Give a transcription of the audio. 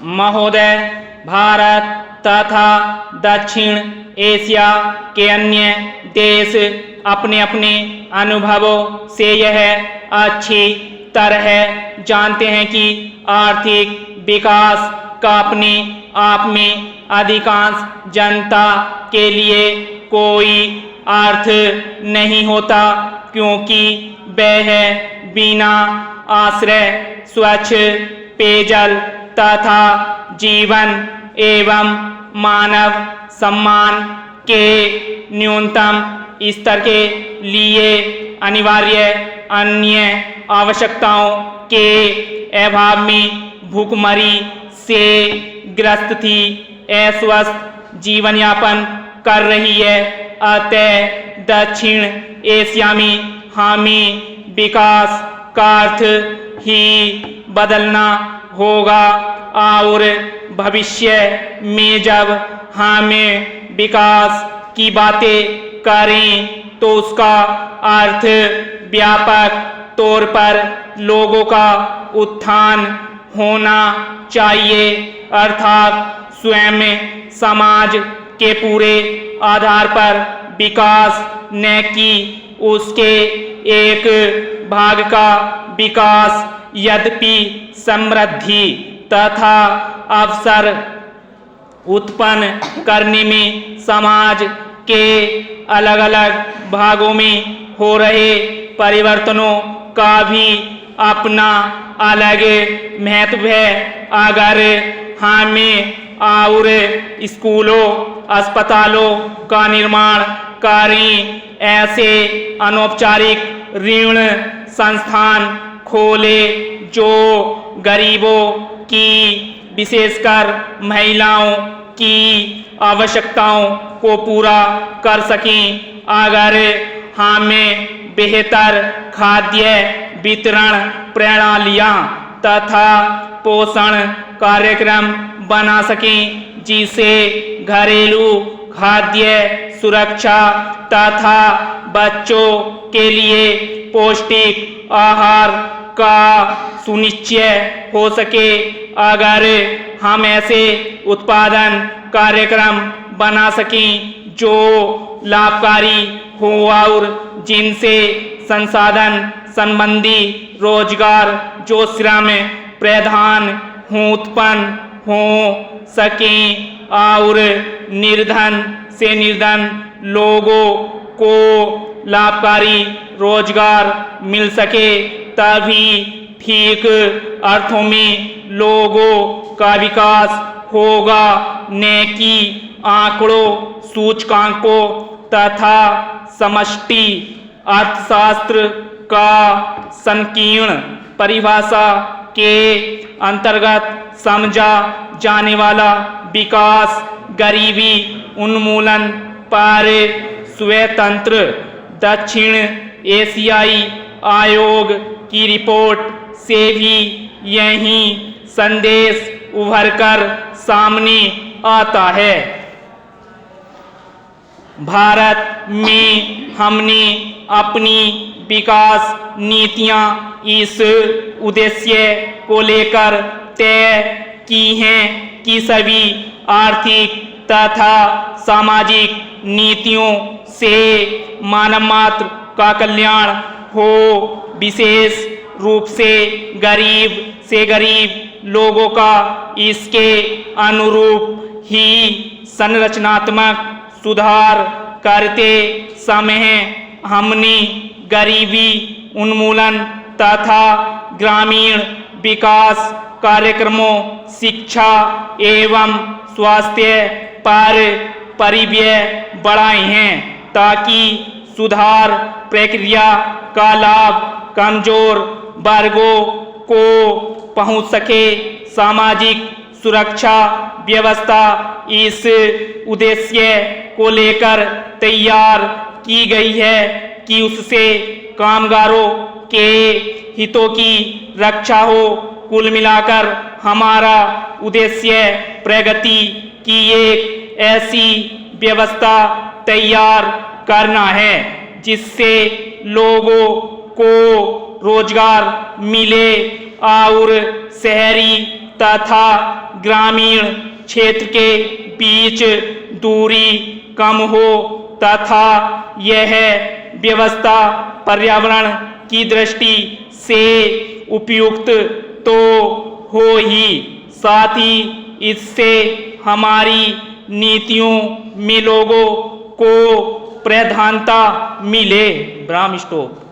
महोदय, भारत तथा दक्षिण एशिया के अन्य देश अपने अपने अनुभवों से यह अच्छी तरह जानते हैं कि आर्थिक विकास का अपने आप में अधिकांश जनता के लिए कोई अर्थ नहीं होता, क्योंकि वह बिना आश्रय, स्वच्छ पेयजल तथा जीवन एवं मानव सम्मान के न्यूनतम स्तर के लिए अनिवार्य अन्य आवश्यकताओं के अभाव में भूखमरी से ग्रस्त थी, अस्वस्थ जीवन यापन कर रही है। अतः दक्षिण एशिया में हमें विकास का अर्थ ही बदलना होगा और भविष्य में जब हम विकास की बातें करें तो उसका अर्थ व्यापक तौर पर लोगों का उत्थान होना चाहिए, अर्थात स्वयं समाज के पूरे आधार पर विकास, न कि उसके एक भाग का विकास। यद्यपि समृद्धि तथा अवसर उत्पन्न करने में समाज के अलग अलग भागों में हो रहे परिवर्तनों का भी अपना अलग महत्व है। अगर हमें और स्कूलों, अस्पतालों का निर्माण करें, ऐसे अनौपचारिक ऋण संस्थान खोले जो गरीबों की, विशेषकर महिलाओं की आवश्यकताओं को पूरा कर सकें, अगर हमें बेहतर खाद्य वितरण प्रणालियां तथा पोषण कार्यक्रम बना सकें, जिसे घरेलू खाद्य सुरक्षा तथा बच्चों के लिए पौष्टिक आहार का सुनिश्चय हो सके, अगर हम ऐसे उत्पादन कार्यक्रम बना सकें जो लाभकारी हो और जिनसे संसाधन संबंधी रोजगार जो श्रम प्रधान हो उत्पन्न हो सकें और निर्धन से निर्धन लोगों को लाभकारी रोजगार मिल सके, तभी ठीक अर्थों में लोगों का विकास होगा, न कि आंकड़ों, सूचकांकों तथा समष्टि अर्थशास्त्र का संकीर्ण परिभाषा के अंतर्गत समझा जाने वाला विकास गरीबी उन्मूलन पर स्वतंत्र दक्षिण एशियाई आयोग की रिपोर्ट से भी यही संदेश उभरकर सामने आता है। भारत में हमने अपनी विकास नीतियां इस उद्देश्य को लेकर तय की हैं कि सभी आर्थिक तथा सामाजिक नीतियों से मानव मात्र का कल्याण हो, विशेष रूप से गरीब लोगों का इसके अनुरूप ही संरचनात्मक सुधार करते समय हमने गरीबी उन्मूलन तथा ग्रामीण विकास कार्यक्रमों, शिक्षा एवं स्वास्थ्य पर परिव्यय बढ़ाए हैं, ताकि सुधार प्रक्रिया का लाभ कमजोर वर्गों को पहुंच सके। सामाजिक सुरक्षा व्यवस्था इस उद्देश्य को लेकर तैयार की गई है कि उससे कामगारों के हितों की रक्षा हो। कुल मिलाकर हमारा उद्देश्य प्रगति की एक ऐसी व्यवस्था तैयार करना है जिससे लोगों को रोजगार मिले और शहरी तथा ग्रामीण क्षेत्र के बीच दूरी कम हो तथा यह व्यवस्था पर्यावरण की दृष्टि से उपयुक्त तो हो ही, साथ ही इससे हमारी नीतियों में लोगों को प्रधानता मिले। ब्राह्म स्टॉप।